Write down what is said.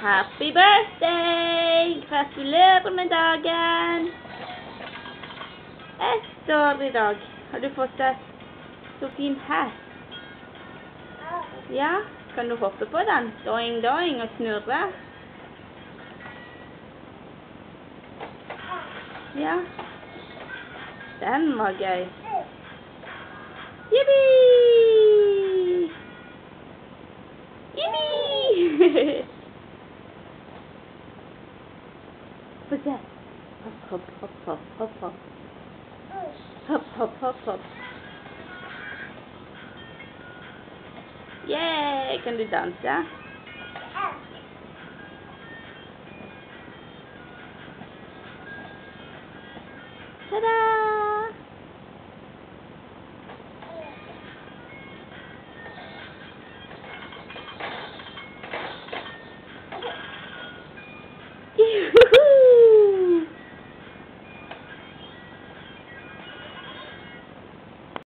Happy birthday! Gratulerer med dagen! Ett år i dag. Har du fått deg så fin hatt? Ja, kan du hoppe på den? Doing, doing, og snurre? Ja. Den var gøy. Jippi! Jippi! Få se. Hopp, hopp, hopp, hopp, hopp, hopp. Hopp, hopp, hopp, hopp. Yeah, kan du danse? Tada! Juhu!